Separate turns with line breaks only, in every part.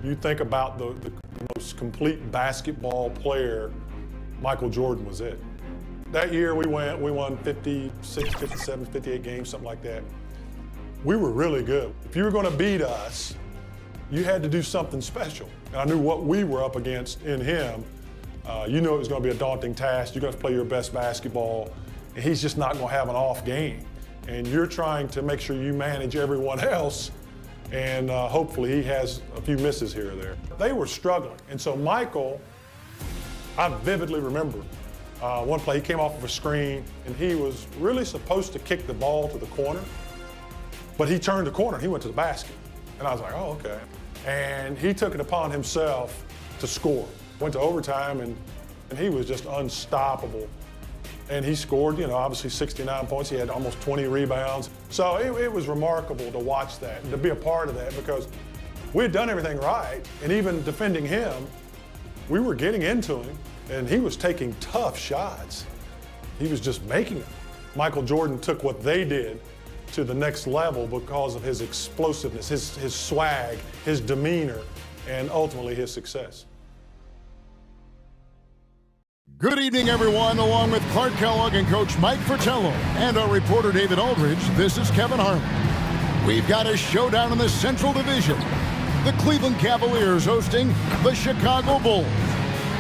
You think about the most complete basketball player, Michael Jordan was it. That year we won 56, 57, 58 games, something like that. We were really good. If you were going to beat us, you had to do something special. And I knew what we were up against in him. You knew it was going to be a daunting task. You're going to play your best basketball, and he's just not going to have an off game. And you're trying to make sure you manage everyone else, and hopefully he has a few misses here or there. They were struggling, and so Michael, I vividly remember one play, he came off of a screen, and he was really supposed to kick the ball to the corner, but he turned the corner and he went to the basket. And I was like, oh, okay. And he took it upon himself to score. Went to overtime, and he was just unstoppable. And he scored, obviously 69 points. He had almost 20 rebounds. So it was remarkable to watch that and to be a part of that, because we had done everything right. And even defending him, we were getting into him, and he was taking tough shots. He was just making them. Michael Jordan took what they did to the next level because of his explosiveness, his swag, his demeanor, and ultimately his success.
Good evening, everyone. Along with Clark Kellogg and Coach Mike Fratello and our reporter David Aldridge, this is Kevin Harlan. We've got a showdown in the Central Division. The Cleveland Cavaliers hosting the Chicago Bulls.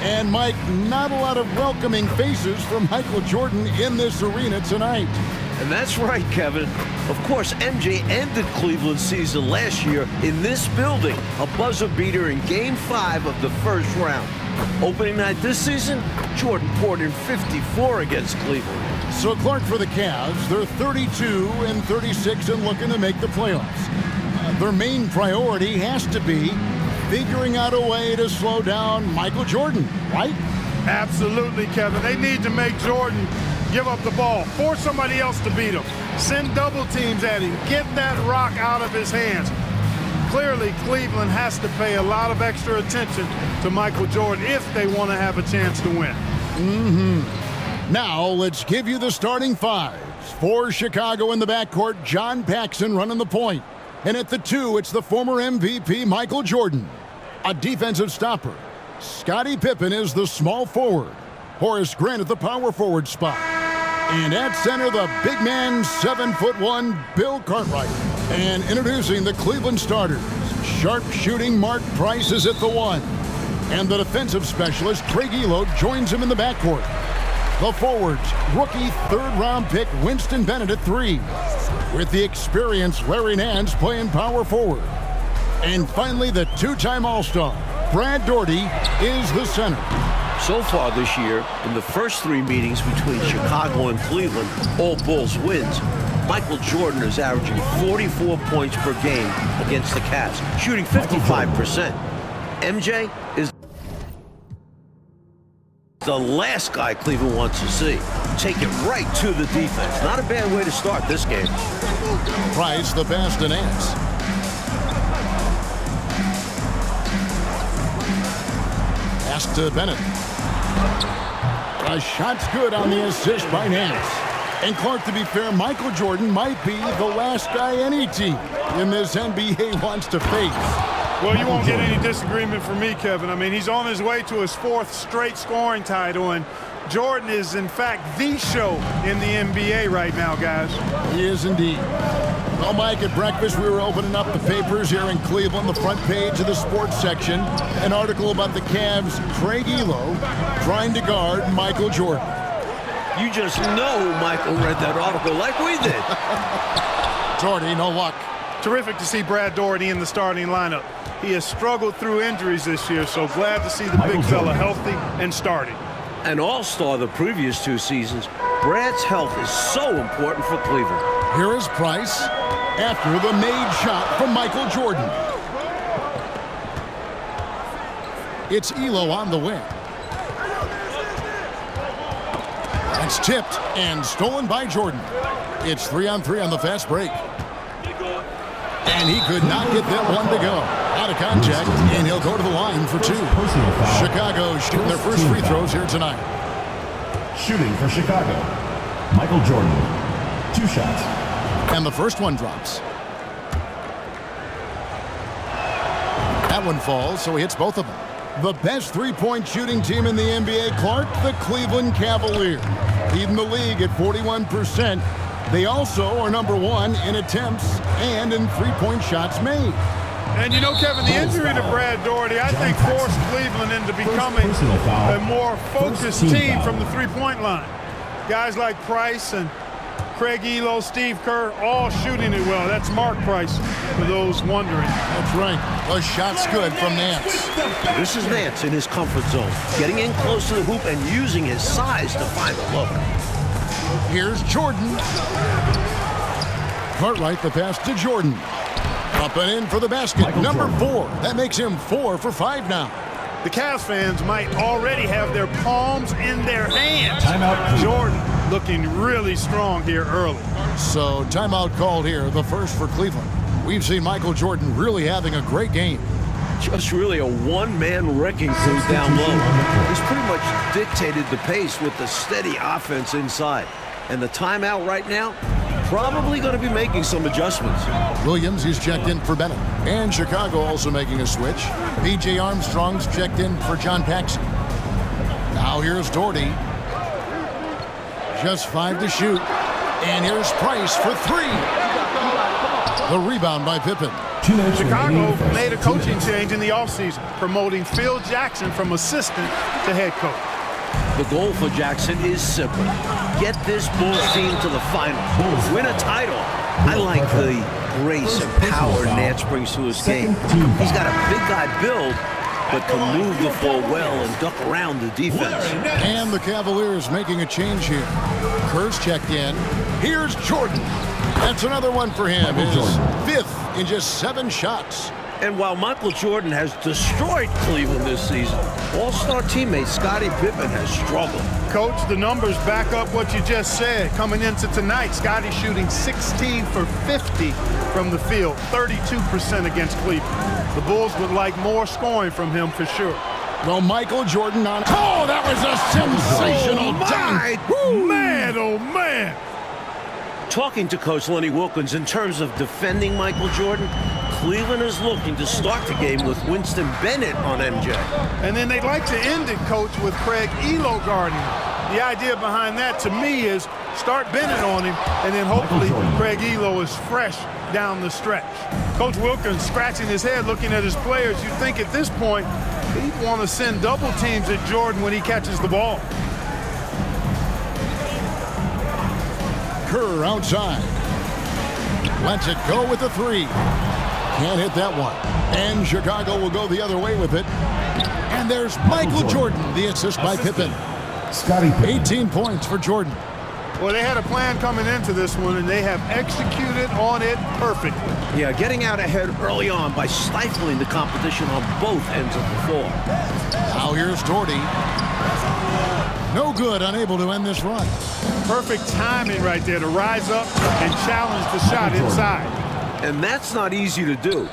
And Mike, not a lot of welcoming faces from Michael Jordan in this arena tonight.
And that's right, Kevin. Of course, MJ ended Cleveland's season last year in this building, a buzzer beater in Game 5 of the first round. Opening night this season, Jordan poured in 54 against Cleveland.
So, Clark, for the Cavs, they're 32-36 and looking to make the playoffs. Their main priority has to be figuring out a way to slow down Michael Jordan, right?
Absolutely, Kevin. They need to make Jordan give up the ball, force somebody else to beat him, send double teams at him, get that rock out of his hands. Clearly, Cleveland has to pay a lot of extra attention to Michael Jordan if they want to have a chance to win.
Now, let's give you the starting fives. For Chicago in the backcourt, John Paxson running the point. And at the 2, it's the former MVP, Michael Jordan. A defensive stopper. Scottie Pippen is the small forward. Horace Grant at the power forward spot. And at center, the big man, 7'1", Bill Cartwright. And introducing the Cleveland starters, sharp-shooting Mark Price is at the 1. And the defensive specialist, Craig Ehlo, joins him in the backcourt. The forwards, rookie third-round pick Winston Bennett at 3. With the experienced Larry Nance playing power forward. And finally, the two-time All-Star, Brad Daugherty, is the center.
So far this year, in the first 3 meetings between Chicago and Cleveland, all Bulls wins, Michael Jordan is averaging 44 points per game against the Cavs, shooting 55%. MJ is the last guy Cleveland wants to see. Take it right to the defense. Not a bad way to start this game.
Price, the pass to Nance. Pass to Bennett. A shot's good on the assist by Nance. And Clark, to be fair, Michael Jordan might be the last guy any team in this NBA wants to face.
Well, you won't get any disagreement from me, Kevin. I mean, he's on his way to his 4th straight scoring title, and Jordan is, in fact, the show in the NBA right now, guys.
He is indeed. Well, Mike, at breakfast, we were opening up the papers here in Cleveland, the front page of the sports section, an article about the Cavs' Craig Ehlo trying to guard Michael Jordan.
You just know Michael read that article like we did.
Daugherty, no luck.
Terrific to see Brad Daugherty in the starting lineup. He has struggled through injuries this year, so glad to see the big fella healthy and starting.
An all-star the previous 2 seasons, Brad's health is so important for Cleveland.
Here is Price after the made shot from Michael Jordan. It's Ehlo on the wing. That's tipped and stolen by Jordan. It's 3-on-3 on the fast break. And he could not get that one to go. Out of contact, and he'll go to the line for 2. Chicago shooting their first free throws here tonight.
Shooting for Chicago, Michael Jordan. 2 shots.
And the first one drops. That one falls, so he hits both of them. The best three-point shooting team in the NBA, Clark, the Cleveland Cavaliers. Leading the league at 41%. They also are number 1 in attempts and in three-point shots made.
And you know, Kevin, the injury to Brad Daugherty, I think, forced Cleveland into becoming a more focused team from the three-point line. Guys like Price and Craig Elo, Steve Kerr, all shooting it well. That's Mark Price, for those wondering.
That's right. The shot's good from Nance.
This is Nance in his comfort zone, getting in close to the hoop and using his size to find the look.
Here's Jordan. Cartwright the pass to Jordan. Up and in for the basket.
Michael
Number
Jordan.
4. That makes him 4 for 5 now.
The Cavs fans might already have their palms in their hands.
Timeout.
Jordan looking really strong here early.
So timeout called here, the first for Cleveland. We've seen Michael Jordan really having a great game.
Just really a one-man wrecking crew down low. He's pretty much dictated the pace with the steady offense inside. And the timeout right now, probably going to be making some adjustments.
Williams, he's checked in for Bennett. And Chicago also making a switch. B.J. Armstrong's checked in for John Paxson. Now here's Daugherty. Just 5 to shoot. And here's Price for 3. The rebound by Pippen.
Chicago made a coaching change in the offseason, promoting Phil Jackson from assistant to head coach.
The goal for Jackson is simple. Get this Bulls team to the finals. Win a title. I like the grace and power Nance brings to his game. He's got a big guy build, but can move the ball well and duck around the defense.
And the Cavaliers making a change here. Kerr's checked in. Here's Jordan. That's another one for him. His 5th in just 7 shots.
And while Michael Jordan has destroyed Cleveland this season, all-star teammate Scottie Pippen has struggled.
Coach, the numbers back up what you just said. Coming into tonight, Scottie shooting 16 for 50 from the field, 32% against Cleveland. The Bulls would like more scoring from him for sure.
Well, Michael Jordan on... Oh, that was a sensational dunk.
Man, oh, man.
Talking to Coach Lenny Wilkins in terms of defending Michael Jordan, Cleveland is looking to start the game with Winston Bennett on MJ.
And then they'd like to end it, Coach, with Craig Elo guarding him. The idea behind that, to me, is start Bennett on him, and then hopefully Craig Elo is fresh down the stretch. Coach Wilkins scratching his head, looking at his players. You'd think at this point he'd want to send double teams at Jordan when he catches the ball.
Kerr outside. Lets it go with the 3. Can't hit that one. And Chicago will go the other way with it. And there's Michael Jordan, the assist by Pippen.
Scottie Pippen.
18 points for Jordan.
Well, they had a plan coming into this one, and they have executed on it perfectly.
Yeah, getting out ahead early on by stifling the competition on both ends of the floor.
Now here's Daugherty. No good, unable to end this run.
Perfect timing right there to rise up and challenge the shot inside.
And that's not easy to do,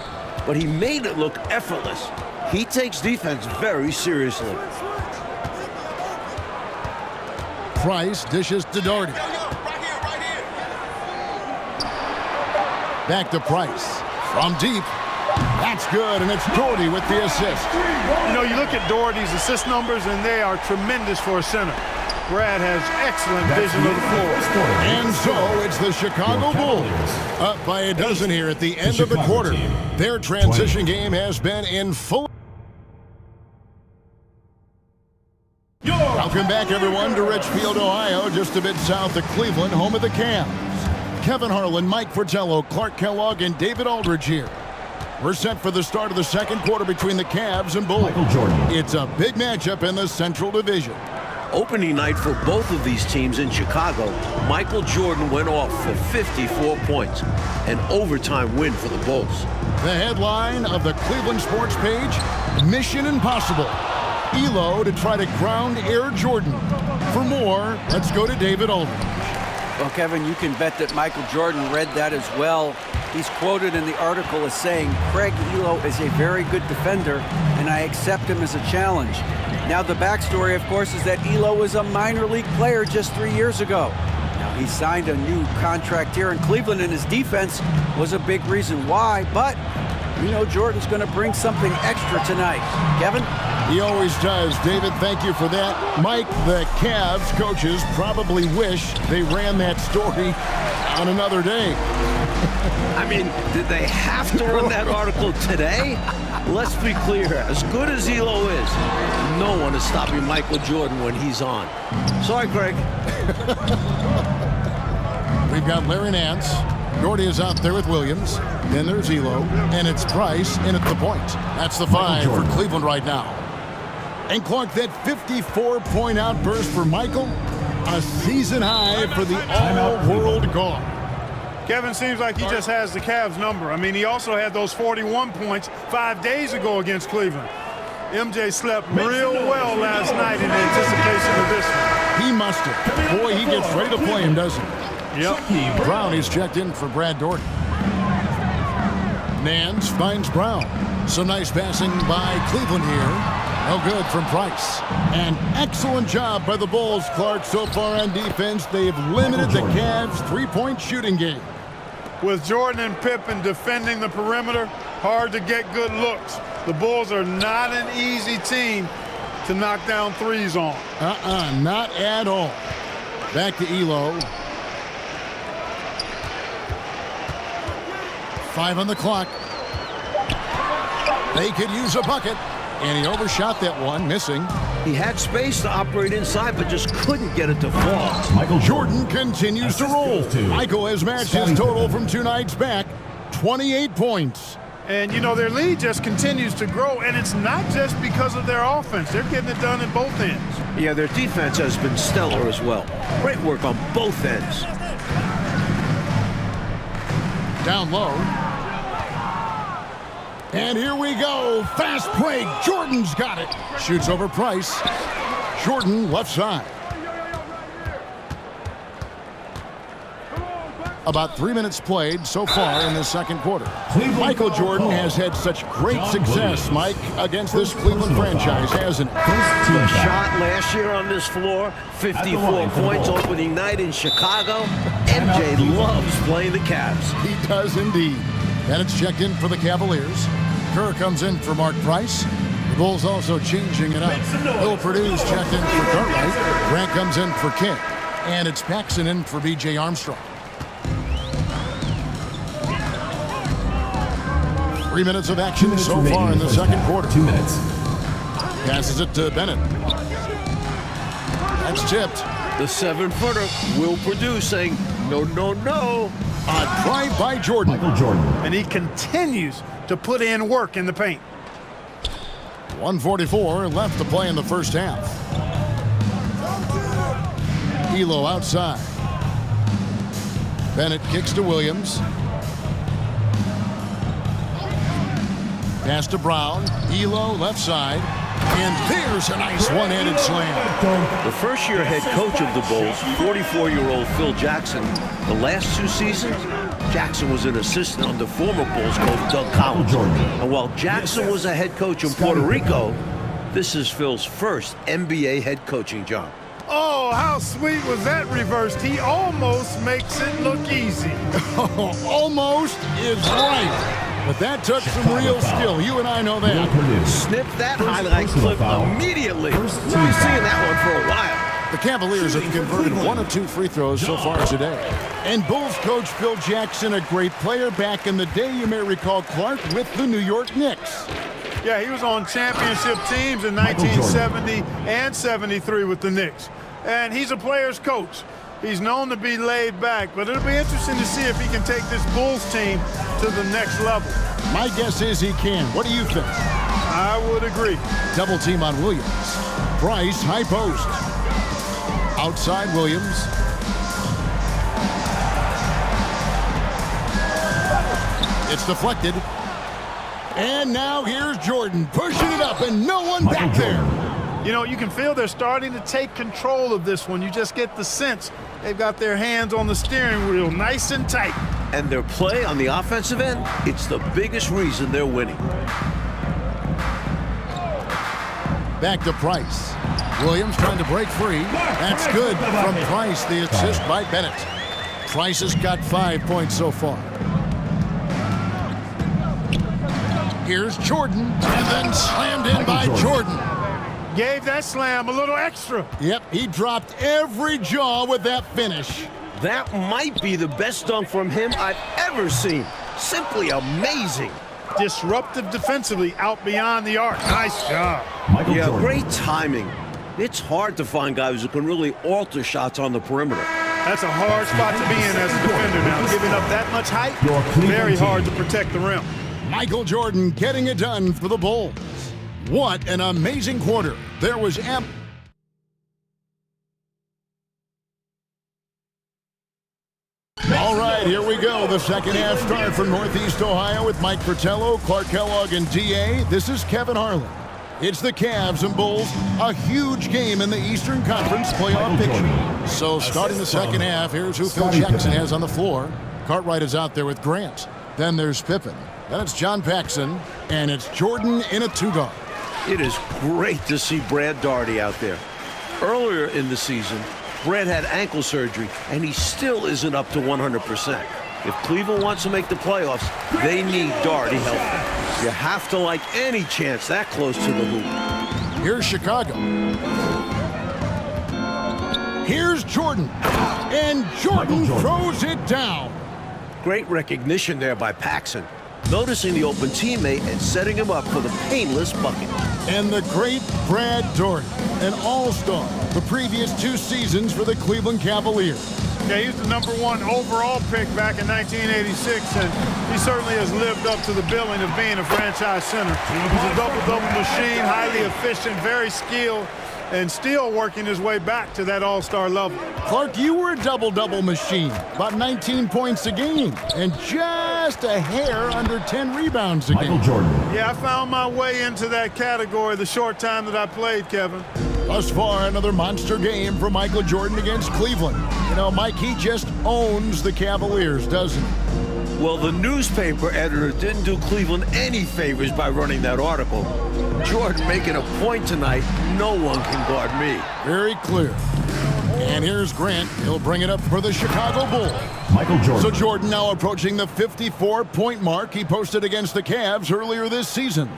but he made it look effortless. He takes defense very seriously.
Price dishes to Daugherty. Back to Price. From deep. That's good, and it's Daugherty with the assist.
You know, you look at Daugherty's assist numbers, and they are tremendous for a center. Brad has excellent vision of the floor.
And so it's the Chicago Bulls up by a dozen here at the end of the quarter. Their transition game has been in full. Welcome back, everyone, to Richfield, Ohio, just a bit south of Cleveland, home of the Cavs. Kevin Harlan, Mike Fratello, Clark Kellogg, and David Aldridge here. We're set for the start of the second quarter between the Cavs and Bulls.
Michael Jordan.
It's a big matchup in the Central Division.
Opening night for both of these teams in Chicago, Michael Jordan went off for 54 points, an overtime win for the Bulls.
The headline of the Cleveland Sports page, Mission Impossible. Elo to try to ground Air Jordan. For more, let's go to David Aldridge.
Well, Kevin, you can bet that Michael Jordan read that as well. He's quoted in the article as saying, Craig Elo is a very good defender, and I accept him as a challenge. Now, the backstory, of course, is that Elo was a minor league player just 3 years ago. Now, he signed a new contract here in Cleveland, and his defense was a big reason why, but You know Jordan's going to bring something extra tonight. Kevin?
He always does. David, thank you for that. Mike, the Cavs coaches probably wish they ran that story on another day.
I mean, did they have to run that article today? Let's be clear. As good as Elo is, no one is stopping Michael Jordan when he's on. Sorry, Craig.
We've got Larry Nance. Gordy is out there with Williams. Then there's Elo. And it's Price in at the point. That's the 5 for Cleveland right now. And Clark, that 54-point outburst for Michael, a season high for the all-world guard.
Kevin seems like he just has the Cavs number. I mean, he also had those 41 points 5 days ago against Cleveland. MJ slept real well last night in anticipation of this one.
He must have. Boy, he gets ready to play him, doesn't he?
Yep.
Brown is checked in for Brad Daugherty. Nance finds Brown. Some nice passing by Cleveland here. No good from Price. An excellent job by the Bulls, Clark, so far on defense. They've limited the Cavs' three-point shooting game.
With Jordan and Pippen defending the perimeter, hard to get good looks. The Bulls are not an easy team to knock down threes on.
Not at all. Back to Elo. 5 on the clock. They could use a bucket. And he overshot that one, missing.
He had space to operate inside, but just couldn't get it to fall.
Michael Jordan continues to roll. Michael has matched his total from 2 nights back, 28 points.
And, you know, their lead just continues to grow, and it's not just because of their offense. They're getting it done at both ends.
Yeah, their defense has been stellar as well. Great work on both ends.
Down low. And here we go. Fast break. Jordan's got it. Shoots over Price. Jordan left side. About 3 minutes played so far in the second quarter. Michael Jordan has had such great success, Mike, against this Cleveland franchise, hasn't he?
The shot last year on this floor, 54 points opening night in Chicago. MJ loves playing the Cavs.
He does indeed. And it's checked in for the Cavaliers. Kerr comes in for Mark Price. The Bulls also changing it up. Bill Purdue's checked in for Cartwright. Grant comes in for King. And it's Paxson in for B.J. Armstrong. 3 minutes of action so far in the second quarter.
2 minutes.
Passes it to Bennett. That's tipped.
The 7-footer Will Purdue saying, no, no, no.
A drive by Jordan.
Michael Jordan.
And he continues to put in work in the paint.
1:44 left to play in the first half. Elo outside. Bennett kicks to Williams. Pass to Brown. Elo left side. And there's a nice one-handed slam.
The first-year head coach of the Bulls, 44-year-old Phil Jackson, the last 2 seasons, Jackson was an assistant under former Bulls coach Doug Collins. And while Jackson was a head coach in Puerto Rico, this is Phil's first NBA head coaching job.
Oh, how sweet was that reversed? He almost makes it look easy.
Almost is right. But that took some real skill. You and I know that.
Snip that highlight clip immediately. We've been seeing that one for a while.
The Cavaliers have converted 1 of 2 free throws so far today. And Bulls coach Phil Jackson, a great player back in the day, you may recall, Clark, with the New York Knicks.
Yeah, he was on championship teams in 1970 and 73 with the Knicks. And he's a player's coach. He's known to be laid back, but it'll be interesting to see if he can take this Bulls team to the next level.
My guess is he can. What do you think?
I would agree.
Double team on Williams. Price, high post. Outside Williams. It's deflected. And now here's Jordan pushing it up and no one back there.
You know, you can feel they're starting to take control of this one. You just get the sense they've got their hands on the steering wheel nice and tight.
And their play on the offensive end, it's the biggest reason they're winning.
Back to Price. Williams trying to break free. That's good from Price, the assist by Bennett. Price has got 5 points so far. Here's Jordan, and then slammed in by Jordan.
Gave that slam a little extra.
Yep, he dropped every jaw with that finish.
That might be the best dunk from him I've ever seen. Simply amazing.
Disruptive defensively, out beyond the arc. Nice job.
Michael
Yeah,
Jordan.
great timing. It's hard to find guys who can really alter shots on the perimeter.
That's a hard spot to be in as a defender now. Giving up that much height,
Your Cleveland
very hard to
team.
protect the rim.
Michael Jordan getting it done for the Bulls. What an amazing quarter. There was All right, here we go. The second half start from Northeast Ohio with Mike Fratello, Clark Kellogg, and DA. This is Kevin Harlan. It's the Cavs and Bulls, a huge game in the Eastern Conference playoff picture. So starting the second half, here's who Phil Jackson has on the floor. Cartwright is out there with Grant. Then there's Pippen. Then it's John Paxson, and it's Jordan in a two-guard.
It is great to see Brad Daugherty out there. Earlier in the season, Brad had ankle surgery, and he still isn't up to 100%. If Cleveland wants to make the playoffs, they need Daugherty healthy. You have to like any chance that close to the hoop.
Here's Chicago. Here's Jordan. And Jordan throws it down.
Great recognition there by Paxson, noticing the open teammate and setting him up for the painless bucket.
And the great Brad Daugherty, an all-star the previous 2 seasons for the Cleveland Cavaliers.
Yeah, he was the #1 overall pick back in 1986, and he certainly has lived up to the billing of being a franchise center. He's a double-double machine, highly efficient, very skilled, and still working his way back to that all-star level.
Clark, you were a double-double machine, about 19 points a game, and just a hair under 10 rebounds a game.
Michael Jordan.
Yeah, I found my way into that category the short time that I played, Kevin.
Thus far, another monster game for Michael Jordan against Cleveland. You know, Mike, he just owns the Cavaliers, doesn't he?
Well, the newspaper editor didn't do Cleveland any favors by running that article. Jordan making a point tonight, no one can guard me.
Very clear. And here's Grant. He'll bring it up for the Chicago Bulls.
Michael Jordan.
So Jordan now approaching the 54-point mark he posted against the Cavs earlier this season.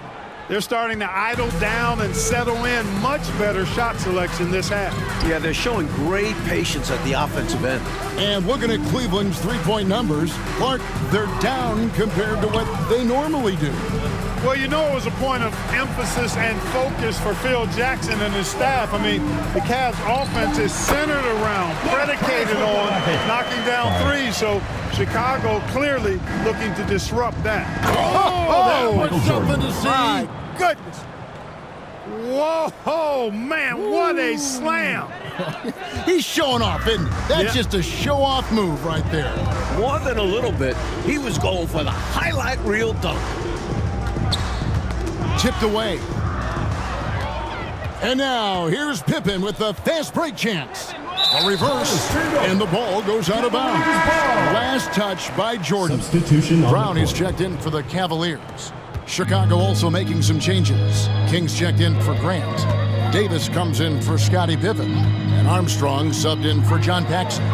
They're starting to idle down and settle in. Much better shot selection this half.
Yeah, they're showing great patience at the offensive end.
And looking at Cleveland's three-point numbers, Clark, they're down compared to what they normally do.
Well, you know, it was a point of emphasis and focus for Phil Jackson and his staff. I mean, the Cavs offense is centered around, predicated on knocking down threes. So Chicago clearly looking to disrupt that.
Oh, that was something to see.
My goodness. Whoa, man, what a slam.
He's showing off, isn't he? That's
Yeah.
just a show-off move right there.
More than a little bit, he was going for the highlight reel dunk.
Tipped away. And now, here's Pippen with the fast break chance. A reverse, and the ball goes out of bounds. Last touch by Jordan.
Substitution on
Brown
the
is
court.
checked in for the Cavaliers. Chicago also making some changes. Kings checked in for Grant. Davis comes in for Scottie Pippen. And Armstrong subbed in for John Paxson.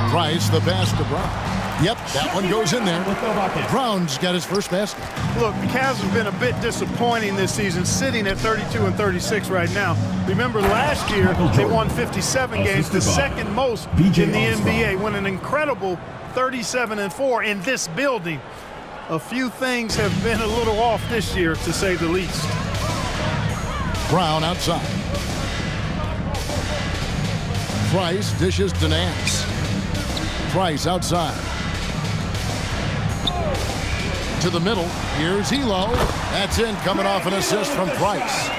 Price, the pass to Brown. Yep, that one goes in there. Brown's got his first basket.
Look, the Cavs have been a bit disappointing this season, sitting at 32 and 36 right now. Remember, last year they won 57 games, the second most in the NBA, won an incredible 37 and 4 in this building. A few things have been a little off this year, to say the least.
Brown outside. Price dishes to Nance. Price outside. To the middle. Here's Elo. That's in, coming off an assist from Price.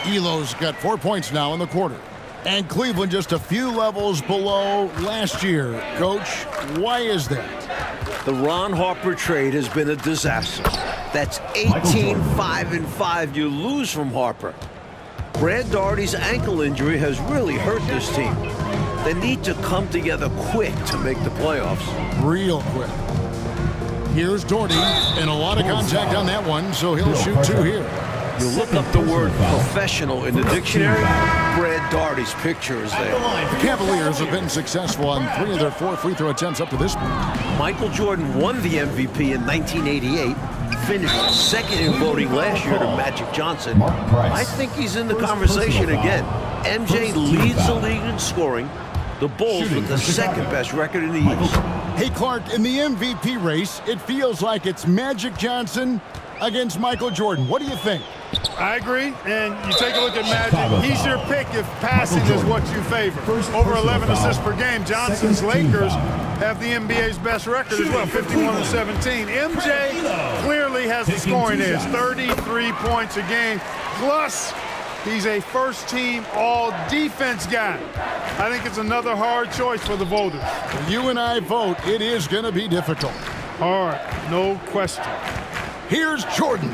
Elo's got 4 points now in the quarter. And Cleveland just a few levels below last year. Coach, why is that?
The Ron Harper trade has been a disaster. That's 18-5-5 you lose from Harper. Brad Daugherty's ankle injury has really hurt this team. They need to come together quick to make the playoffs.
Real quick. Here's Daugherty, and a lot of contact on that one, so he'll shoot 2 here.
You look up the word professional in the dictionary, Brad Daugherty's picture is there.
The Cavaliers have been successful on 3 of their 4 free throw attempts up to this point.
Michael Jordan won the MVP in 1988. finished second in voting last year to Magic Johnson.
Mark Price.
I think he's in the
First
conversation
personal
again.
foul.
MJ
First team
leads the
foul.
league in scoring. The Bulls
Shooting
with the
for Chicago.
second best record in the
Michael
East.
Jordan.
Hey, Clark, in the MVP race, it feels like it's Magic Johnson against Michael Jordan. What do you think?
I agree, and you take a look at
Chicago
Magic. He's
foul.
your pick if passing is what you favor.
First
Over
personal
11
foul.
assists per game. Johnson's
Second team
Lakers
foul.
have the NBA's best record as well,
Shooting for
51-17. MJ clearly has the
Taking
scoring
2
edge,
shots.
33 points a game. Plus, he's a first-team all-defense guy. I think it's another hard choice for the voters.
You and I vote it is going to be difficult.
Hard, no question.
Here's Jordan.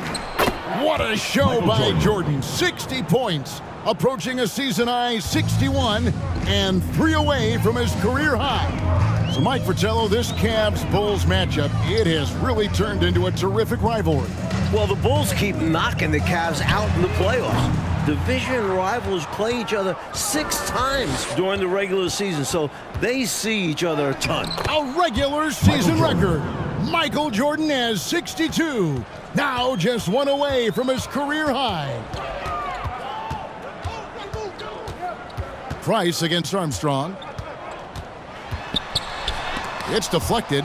What a show
Michael
by
Jordan.
Jordan. 60 points, approaching a season high 61, and 3 away from his career high. So Mike Fratello, this Cavs-Bulls matchup, it has really turned into a terrific rivalry.
Well, the Bulls keep knocking the Cavs out in the playoffs. Division rivals play each other 6 times during the regular season, so they see each other a ton.
A regular season
Michael Jordan.
record. Michael Jordan has 62. Now just 1 away from his career high. Price against Armstrong. It's deflected.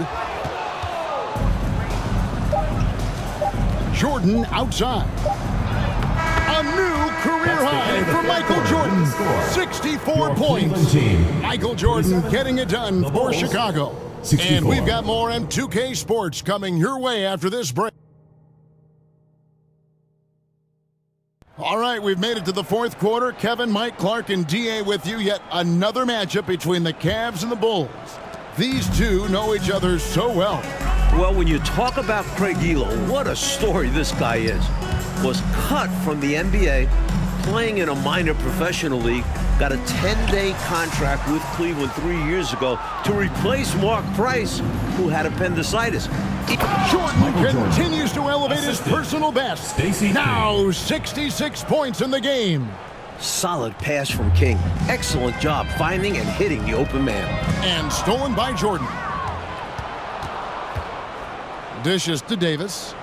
Jordan outside. A new career high for Michael Jordan. 64
Your
points.
Cleveland team.
Michael Jordan getting it done
The
for
Bulls,
Chicago.
64.
And we've got more M2K Sports coming your way after this break. All right, we've made it to the 4th quarter. Kevin, Mike, Clark, and DA with you. Yet another matchup between the Cavs and the Bulls. These two know each other so well.
Well, when you talk about Craig Elo, what a story this guy is. Was cut from the NBA, playing in a minor professional league, got a 10-day contract with Cleveland 3 years ago to replace Mark Price, who had appendicitis.
Jordan
Michael Jordan.
continues to elevate his
Assisted.
personal best.
Stacey
Now 66 points in the game.
Solid pass from King. Excellent job finding and hitting the open man.
And stolen by Jordan. Dishes to Davis.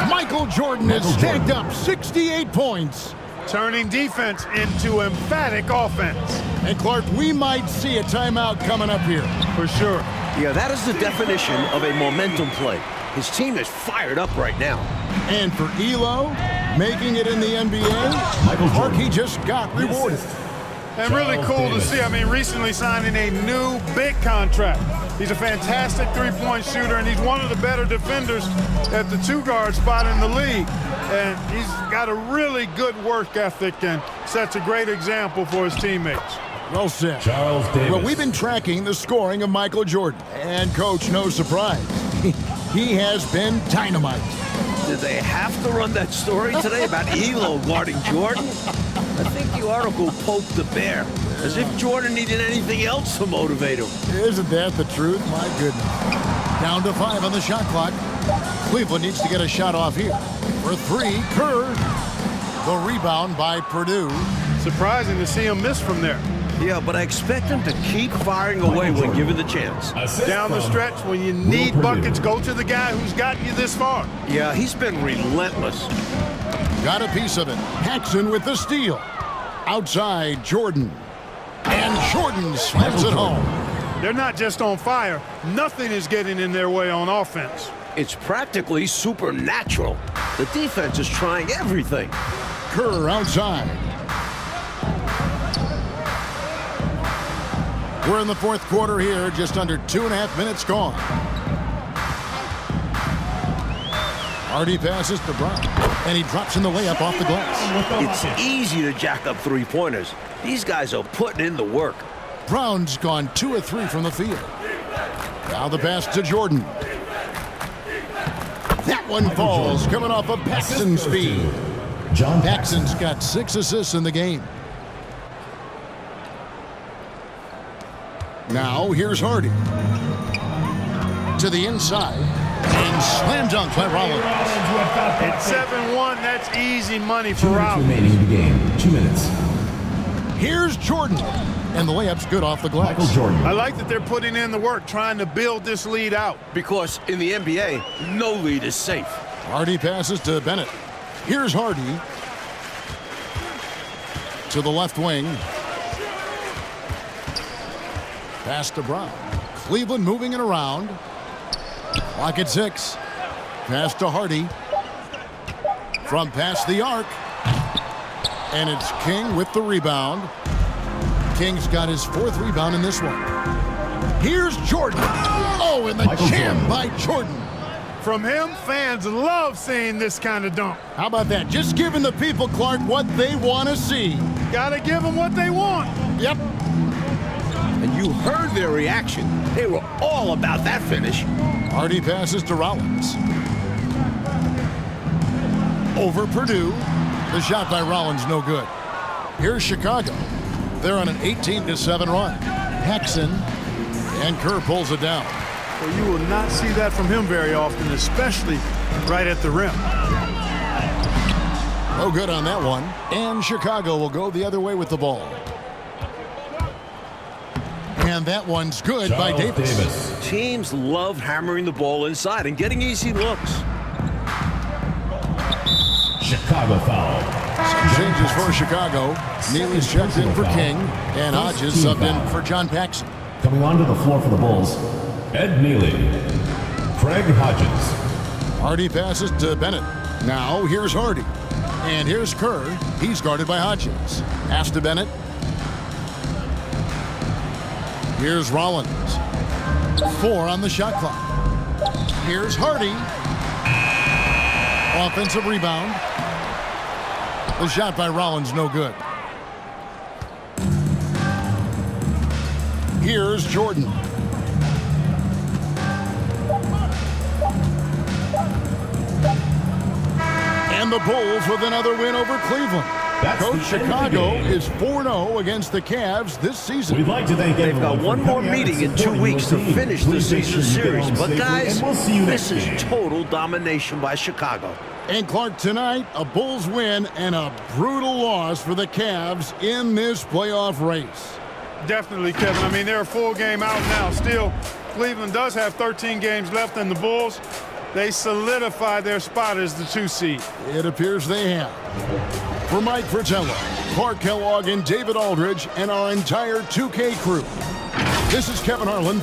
Michael Jordan has
Michael
stacked
Jordan.
up 68 points.
Turning defense into emphatic offense,
And Clark, we might see a timeout coming up here.
for sure.
Yeah, that is the definition of a momentum play. His team is fired up right now.
And for Elo, making it in the NBA,
Michael
Clark,
Jordan.
he just got rewarded.
And really
Charles
cool
Davis.
to see. I mean, recently signing a new big contract. He's a fantastic three-point shooter, and he's one of the better defenders at the 2-guard spot in the league. And he's got a really good work ethic and sets a great example for his teammates.
Well said.
Charles Davis.
Well, we've been tracking the scoring of Michael Jordan. And, Coach, no surprise, he has been dynamite.
Did they have to run that story today about Elo guarding Jordan? I think the article poked the bear, as if Jordan needed anything else to motivate him.
Isn't that the truth? My goodness. Down to 5 on the shot clock. Cleveland needs to get a shot off here. For 3, Kerr. The rebound by Purdue.
Surprising to see him miss from there.
Yeah, but I expect him to keep firing away when given the chance.
Assist
Down the
from
stretch, when you need
Will
buckets,
Purdue.
go to the guy who's gotten you this far.
Yeah, he's been relentless.
Got a piece of it. Paxson with the steal. Outside, Jordan. And Jordan slams it home.
They're not just on fire. Nothing is getting in their way on offense.
It's practically supernatural. The defense is trying everything.
Kerr outside. We're in the 4th quarter here, just under 2.5 minutes gone. Hardy passes to Brown, and he drops in the layup off the glass.
It's easy to jack up three-pointers. These guys are putting in the work.
Brown's gone 2 of 3 from the field. Now the pass to Jordan. That one falls, coming off of Paxson's speed.
John
Paxson's got 6 assists in the game. Now here's Hardy. To the inside. And slam dunk by Rollins.
At 7-1, that's easy money for
2 minutes
Rollins.
remaining in the game. 2 minutes.
Here's Jordan. And the layup's good off the glass.
Michael Jordan.
I like that they're putting in the work, trying to build this lead out.
Because in the NBA, no lead is safe.
Hardy passes to Bennett. Here's Hardy. To the left wing. Pass to Brown. Cleveland moving it around. Clock at 6. Pass to Hardy. From past the arc. And it's King with the rebound. King's got his 4th rebound in this one. Here's Jordan. Oh, and the
Michael
jam
Jordan.
by Jordan.
From him, fans love seeing this kind of dunk.
How about that? Just giving the people, Clark, what they want to see.
Gotta give them what they want.
Yep.
And you heard their reaction. They were all about that finish.
Hardy passes to Rollins. Over Purdue. The shot by Rollins, no good. Here's Chicago. They're on an 18-7 run. Paxson and Kerr pulls it down.
Well, you will not see that from him very often, especially right at the rim.
No good on that one. And Chicago will go the other way with the ball. And that one's good by
Charles
Davis.
Teams love hammering the ball inside and getting easy looks.
Chicago foul.
Changes for Chicago. Neely's checked in for King. And Hodges subbed in for John Paxson.
Coming onto the floor for the Bulls, Ed Neely. Craig Hodges.
Hardy passes to Bennett. Now here's Hardy. And here's Kerr. He's guarded by Hodges. Pass to Bennett. Here's Rollins. 4 on the shot clock. Here's Hardy. Offensive rebound. The shot by Rollins, no good. Here's Jordan. And the Bulls with another win over Cleveland. Coach Chicago is 4-0 against the Cavs this season.
We'd like to thank
They've
everyone
got one
for
more
coming out and
meeting in 2
supporting
weeks
your
to
team.
finish the
Please make
season
sure you get
series.
home
But
safely,
guys,
and we'll see you
this
next
is
game.
total domination by Chicago.
And Clark, tonight, a Bulls win and a brutal loss for the Cavs in this playoff race.
Definitely, Kevin. I mean, they're a full game out now. Still, Cleveland does have 13 games left, and the Bulls, they solidify their spot as the 2 seed.
It appears they have. For Mike Fratello, Clark Kellogg, and David Aldridge, and our entire 2K crew, this is Kevin Harlan.